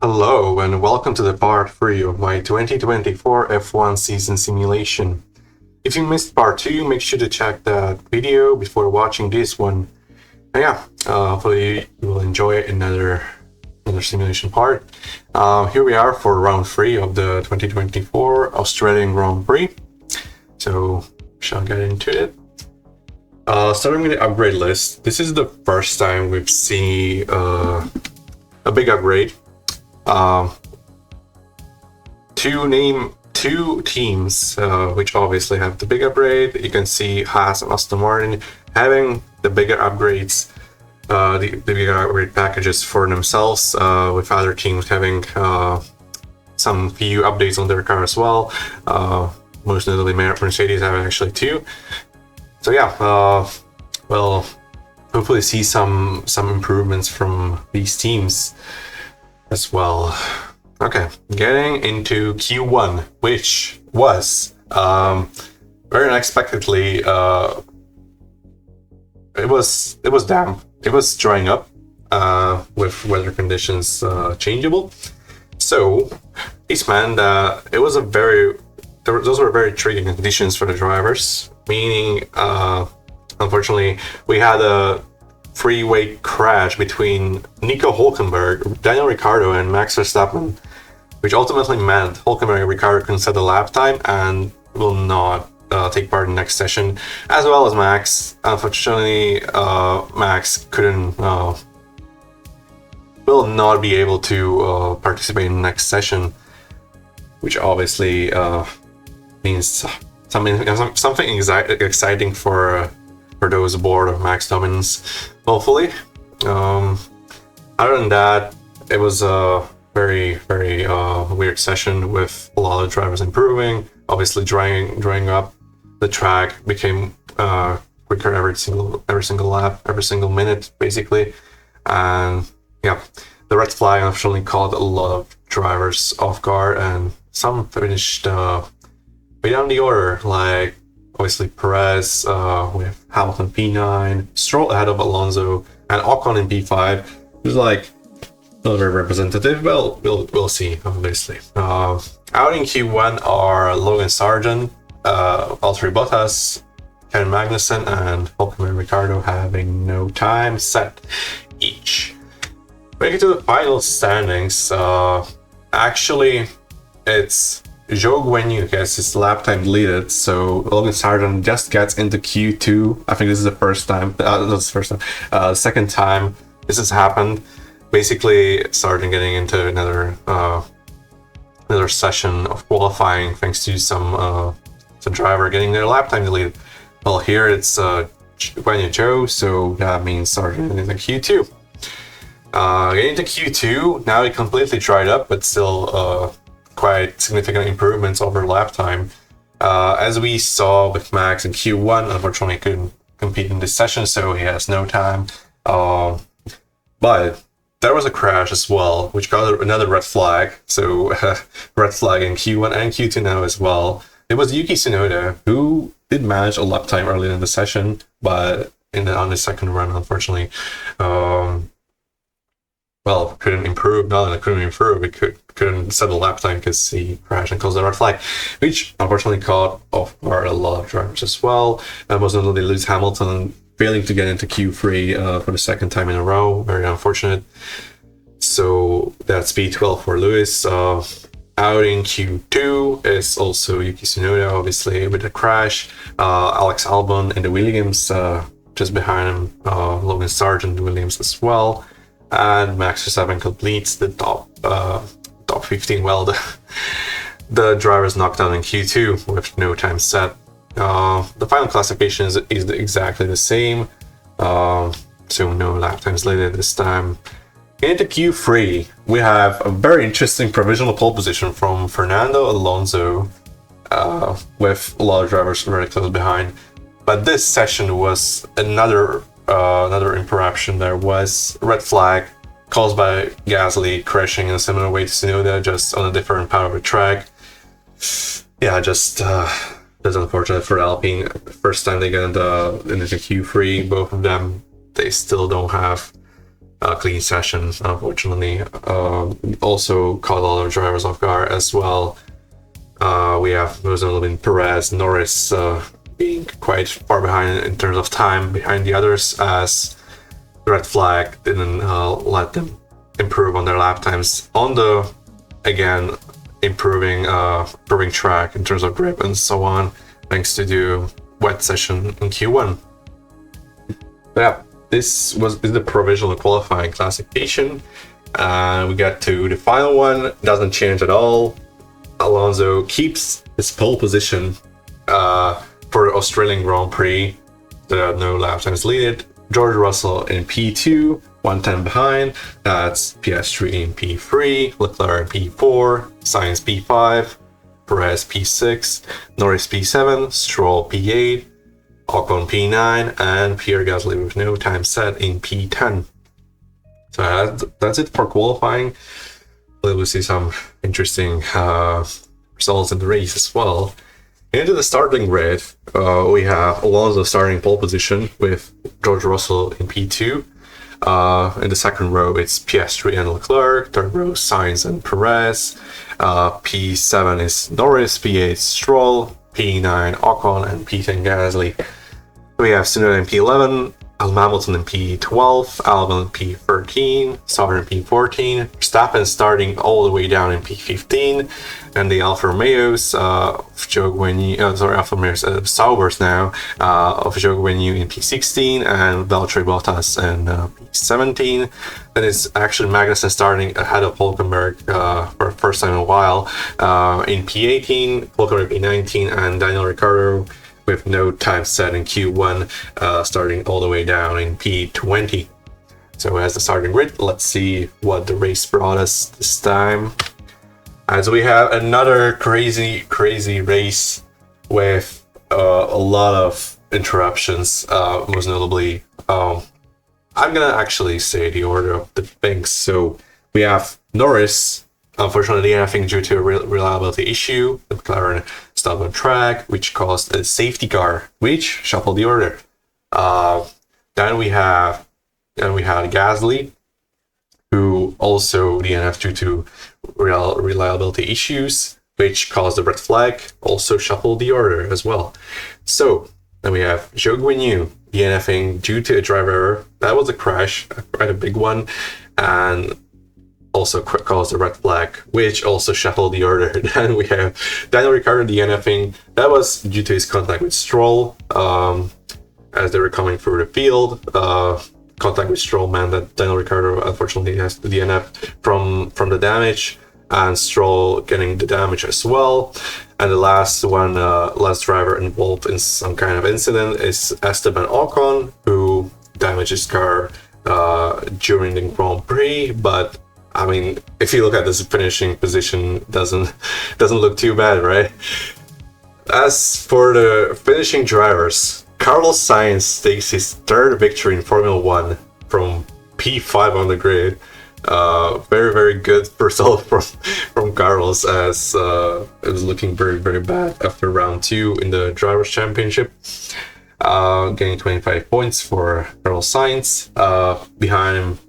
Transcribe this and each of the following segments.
Hello and welcome to the part 3 of my 2024 F1 season simulation. If you missed part 2, make sure to check that video before watching this one. And hopefully you will enjoy another simulation part. Here we are for round 3 of the 2024 Australian Grand Prix. So, shall get into it. Starting with the upgrade list, this is the first time we've seen a big upgrade. To name two teams which obviously have the big upgrade, you can see Haas and Aston Martin having the bigger upgrades, the bigger upgrade packages for themselves, with other teams having some few updates on their car as well. Most notably Mercedes having actually two. So we'll hopefully see some improvements from these teams as well. Okay, getting into Q1, which was very unexpectedly it was damp. It was drying up with weather conditions changeable. So this meant that it was those were very tricky conditions for the drivers, meaning unfortunately we had a three-way crash between Nico Hülkenberg, Daniel Ricciardo, and Max Verstappen, which ultimately meant Hülkenberg and Ricciardo couldn't set the lap time and will not take part in the next session, as well as Max. Unfortunately, Max will not be able to participate in the next session, which obviously means something exciting for those aboard of Max dominance, hopefully. Other than that, it was a very weird session with a lot of drivers improving. Obviously, drying up, the track became quicker every single lap, every single minute, basically. And yeah, the red flag unfortunately caught a lot of drivers off guard, and some finished way down the order, like obviously Perez with Hamilton P9, Stroll ahead of Alonso, and Ocon in P5. It was like not very representative. Well, we'll see, obviously. Out in Q1 are Logan Sargent, Valtteri Bottas, Kevin Magnussen, and Hülkenberg and Ricciardo having no time set each. Making to the final standings, actually it's Zhou Guanyu gets his lap time deleted, so Logan Sargent just gets into Q2. I think this is the first time, second time this has happened. Basically, Sargent getting into another session of qualifying thanks to some driver getting their lap time deleted. Well, here it's Guanyu Zhou, so that means Sargent is in Q2. Getting into Q2, now it completely dried up, but still quite significant improvements over lap time. As we saw with Max in Q1, unfortunately couldn't compete in this session, so he has no time. But there was a crash as well, which got another red flag. So red flag in Q1 and Q2 now as well. It was Yuki Tsunoda who did manage a lap time early in the session, but on the second run, unfortunately, couldn't improve. Not that it couldn't improve, it couldn't set the lap time because he crashed and caused a red flag, which unfortunately caught off guard a lot of drivers as well. Most notably Lewis Hamilton failing to get into Q3 for the second time in a row. Very unfortunate. So that's P12 for Lewis. Out in Q2 is also Yuki Tsunoda, obviously, with a crash. Alex Albon in the Williams, just behind him, Logan Sargent in the Williams as well. And Max Verstappen completes the top 15. Well, the drivers knocked out in Q2 with no time set. The final classification is exactly the same, so no lap times deleted this time. Into Q3, we have a very interesting provisional pole position from Fernando Alonso, with a lot of drivers very close behind. But this session was another interruption. There was a red flag caused by Gasly crashing in a similar way to Tsunoda, just on a different part of the track. Yeah, just that's unfortunate for Alpine. First time they get into Q3, both of them, they still don't have clean session, unfortunately. Also caught a lot of drivers off guard as well. We have most notably Perez, Norris being quite far behind in terms of time behind the others, as the red flag didn't let them improve on their lap times on the, again, improving track in terms of grip and so on, thanks to the wet session in Q1. But yeah, this is the provisional qualifying classification. We got to the final one. Doesn't change at all. Alonso keeps his pole position for the Australian Grand Prix. There are no lap times leaded. George Russell in P2, 110 behind. That's Piastri in P3, Leclerc in P4, Sainz P5, Perez P6, Norris P7, Stroll P8, Ocon P9, and Pierre Gasly with no time set in P10. So that's it for qualifying. We'll see some interesting results in the race as well. Into the starting grid, we have Alonso starting pole position with George Russell in P2. In the second row, it's Piastri and Leclerc. Third row, Sainz and Perez. P7 is Norris, P8 Stroll, P9 Ocon, and P10 Gasly. We have Tsunoda in P11, Hamilton in P12, Albon in P13, Sauber in P14, Verstappen starting all the way down in P15, and the Alfa Romeos of Zhou Guanyu, Saubers now, of Zhou Guanyu in P16, and Valtteri Bottas in P17. Then it's actually Magnussen starting ahead of Hülkenberg for the first time in a while in P18, Hülkenberg P19, and Daniel Ricciardo with no time set in Q1, starting all the way down in P20. So as the starting grid, let's see what the race brought us this time. As we have another crazy race with a lot of interruptions, most notably, I'm gonna actually say the order of the things. So we have Norris, unfortunately, I think due to a reliability issue, the McLaren stopped on track, which caused a safety car, which shuffled the order. Then we had Gasly, who also DNF due to reliability issues, which caused a red flag, also shuffled the order as well. So then we have Zhou Guanyu DNFing due to a driver error. That was a crash, quite a big one, and also caused a red flag, which also shuffled the order. Then we have Daniel Ricciardo DNFing. That was due to his contact with Stroll as they were coming through the field. Contact with Stroll meant that Daniel Ricciardo unfortunately has to DNF from the damage, and Stroll getting the damage as well. And the last driver involved in some kind of incident is Esteban Ocon, who damaged his car during the Grand Prix, but I mean, if you look at this finishing position, doesn't look too bad, right? As for the finishing drivers, Carlos Sainz takes his third victory in Formula 1 from P5 on the grid. Very good result from Carlos, as it was looking very bad after round 2 in the Drivers' Championship. Getting 25 points for Carlos Sainz. Behind him,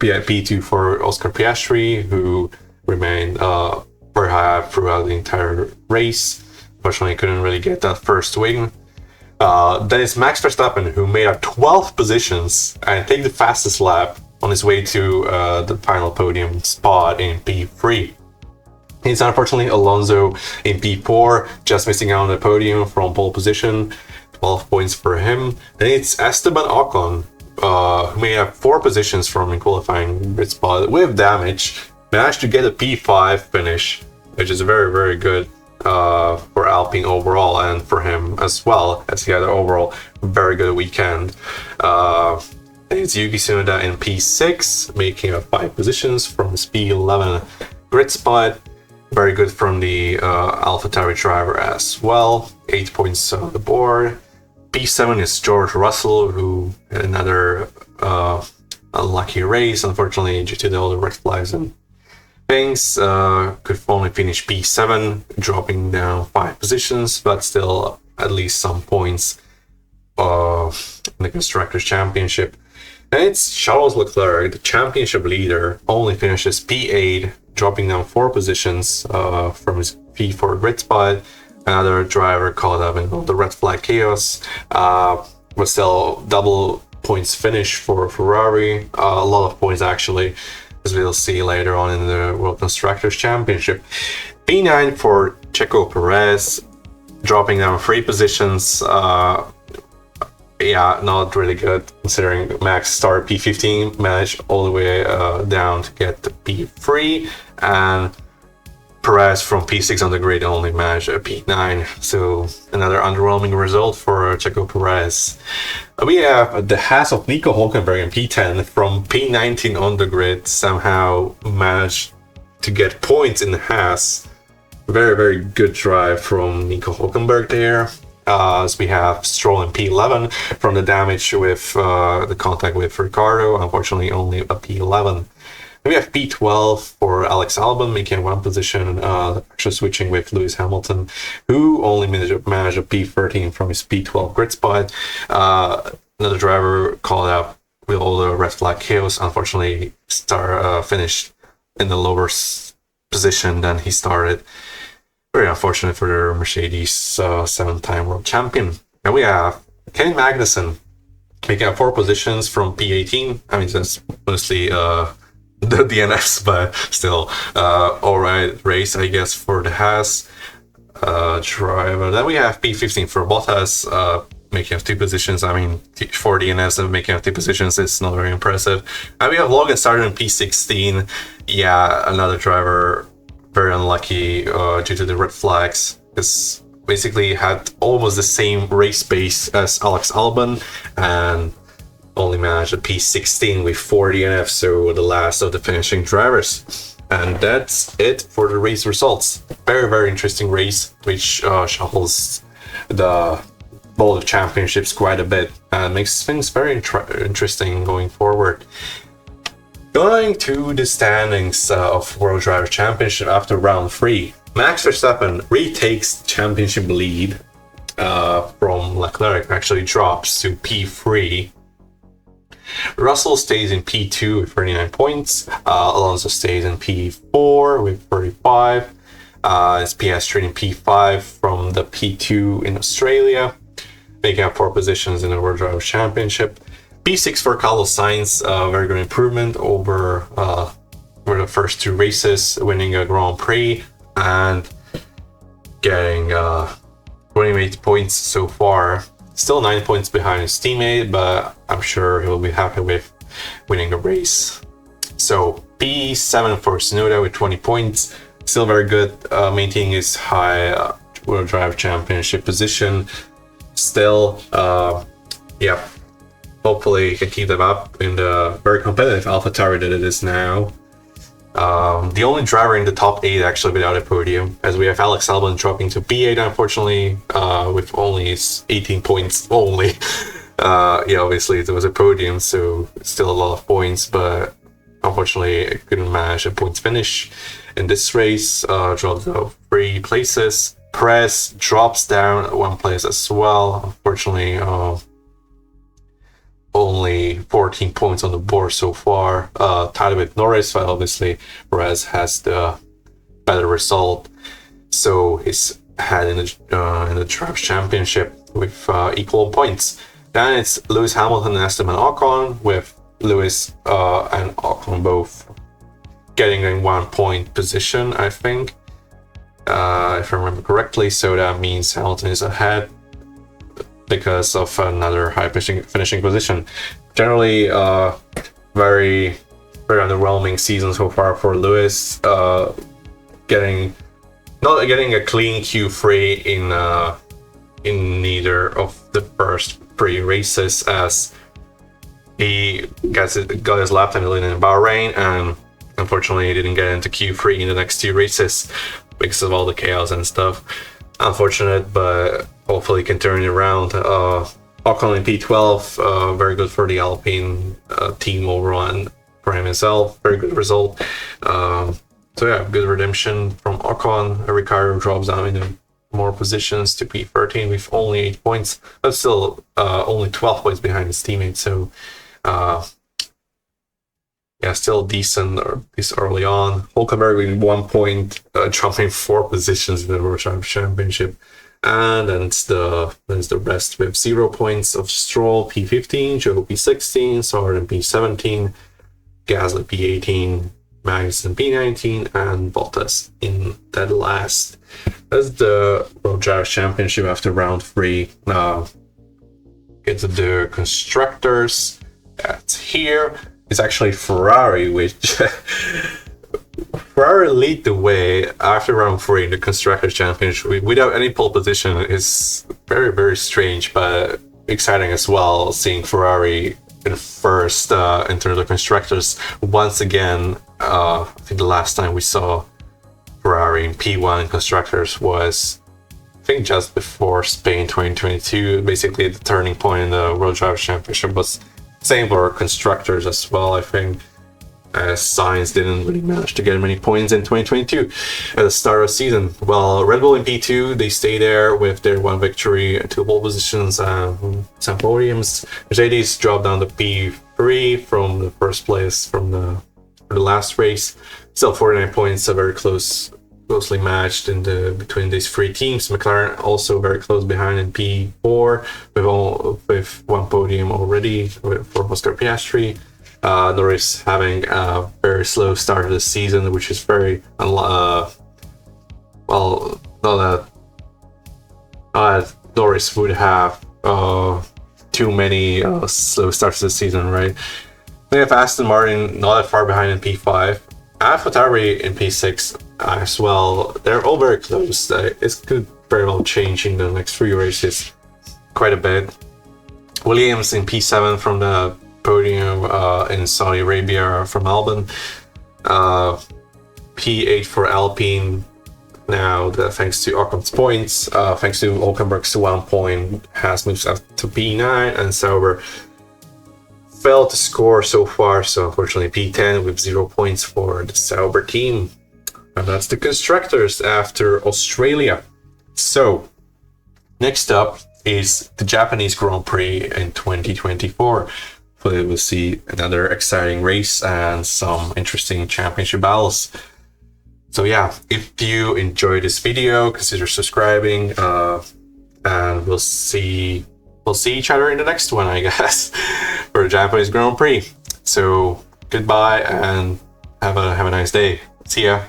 P2 for Oscar Piastri, who remained very high throughout the entire race. Unfortunately, couldn't really get that first win. Then it's Max Verstappen, who made up 12 positions and take the fastest lap on his way to the final podium spot in P3. It's unfortunately Alonso in P4, just missing out on the podium from pole position. 12 points for him. Then it's Esteban Ocon, who made up 4 positions from in qualifying grid spot with damage, managed to get a P5 finish, which is very good for Alpine overall, and for him as well, as he had an overall very good weekend. It's Yuki Tsunoda in P6, making up 5 positions from his P11 grid spot. Very good from the AlphaTauri driver as well. 8 points on the board. P7 is George Russell, who had another unlucky race, unfortunately, due to all the red flags and things. Could only finish P7, dropping down 5 positions, but still at least some points in the Constructors' Championship. And it's Charles Leclerc, the championship leader, only finishes P8, dropping down 4 positions from his P4 grid spot. Another driver caught up in the red flag chaos, but still double points finish for Ferrari. A lot of points actually, as we'll see later on in the World Constructors Championship. P9 for Checo Perez, dropping down 3 positions. Yeah, not really good considering Max started P15, managed all the way down to get to P3, and Perez from P6 on the grid only managed a P9. So another underwhelming result for Checo Perez. We have the Haas of Nico Hülkenberg in P10 from P19 on the grid, somehow managed to get points in the Haas. Very, very good drive from Nico Hülkenberg there. As we have Stroll in P11 from the damage with the contact with Ricciardo, unfortunately only a P11. We have P12 for Alex Albon, making 1 position, actually switching with Lewis Hamilton, who only managed a P13 from his P12 grid spot. Another driver called out with all the red flag chaos, unfortunately finished in the lower position than he started. Very unfortunate for the Mercedes 7-time world champion. And we have Kevin Magnussen making up 4 positions from P18. I mean, that's mostly the DNS, but still, alright race, I guess, for the Haas driver. Then we have P15 for Bottas, making up 2 positions. I mean, for DNS and making up 2 positions is not very impressive. And we have Logan starting in P16. Yeah, another driver very unlucky due to the red flags. This basically had almost the same race pace as Alex Albon and only managed a P16 with 4 DNF, so the last of the finishing drivers. And that's it for the race results. Very, very interesting race, which shuffles the bowl of championships quite a bit and makes things very interesting going forward. Going to the standings of World Driver Championship after round 3. Max Verstappen retakes championship lead from Leclerc, actually drops to P3. Russell stays in P2 with 39 points. Alonso stays in P4 with 35. It's PS3 in P5 from the P2 in Australia, making up 4 positions in the World Driver Championship. P6 for Carlos Sainz, very good improvement over the first 2 races, winning a Grand Prix and getting 28 points so far. Still 9 points behind his teammate, but I'm sure he'll be happy with winning the race. So P7 for Tsunoda with 20 points, still very good, maintaining his high World Drive Championship position. Still, yeah, hopefully he can keep them up in the very competitive AlphaTauri that it is now. The only driver in the top 8 actually without a podium, as we have Alex Albon dropping to P8 unfortunately, with only 18 points only. Yeah, obviously there was a podium, so still a lot of points, but unfortunately I couldn't manage a points finish in this race. Dropped out 3 places. Perez drops down 1 place as well, unfortunately. Only 14 points on the board so far, tied with Norris, but obviously Perez has the better result, so he's ahead in the Drivers' Championship with equal points. Then it's Lewis Hamilton and Esteban Ocon, with Lewis and Ocon both getting in 1 point position, I think, if I remember correctly. So that means Hamilton is ahead because of another high finishing position. Generally, very, very underwhelming season so far for Lewis. Not getting a clean Q3 in neither of the first 3 races, as he got his lap time in Bahrain, and unfortunately he didn't get into Q3 in the next 2 races because of all the chaos and stuff. Unfortunate, but hopefully can turn it around. Ocon in P12, very good for the Alpine team overall, and for him himself, very good result. So yeah, good redemption from Ocon. Ricciardo drops down into more positions to P13 with only 8 points, but still only 12 points behind his teammate. So yeah, still decent or this early on. Hulkenberg with 1 point, jumping 4 positions in the World Championship. And then it's the rest with 0 points of Stroll P15, Joe P16, Sargent P17, Gasly P18, Magnussen P19, and Bottas in dead last. That's the World Drivers' Championship after round 3. Get to the constructors. That's here. It's actually Ferrari, which Ferrari lead the way after round 3 in the Constructors' Championship without any pole position is very, very strange, but exciting as well, seeing Ferrari in first in terms of Constructors. Once again, I think the last time we saw Ferrari in P1 Constructors was, I think, just before Spain 2022, basically the turning point in the World Drivers' Championship. Was same for Constructors as well, I think. Sainz didn't really manage to get many points in 2022 at the start of the season. Well, Red Bull in P2, they stay there with their 1 victory, 2 pole positions, some podiums. Mercedes dropped down to P3 from the first place from the last race. Still 49 points, so very closely matched between these 3 teams. McLaren also very close behind in P4 with 1 podium already for Oscar Piastri. Norris having a very slow start of the season, which is very not that Norris would have too many slow starts of the season, right? We have Aston Martin not that far behind in P5, AlphaTauri in P6 as well. They're all very close. It could very well change in the next 3 races quite a bit. Williams in P7 from the podium in Saudi Arabia from Albon. P8 for Alpine now, thanks to Ocon's points, thanks to Hulkenberg's 1 point, has moved up to P9, and Sauber failed to score so far, so unfortunately P10 with 0 points for the Sauber team. And that's the constructors after Australia. So next up is the Japanese Grand Prix in 2024. Hopefully we'll see another exciting race and some interesting championship battles. So yeah, if you enjoyed this video, consider subscribing, and we'll see each other in the next one, I guess, for the Japanese Grand Prix. So goodbye and have a nice day. See ya.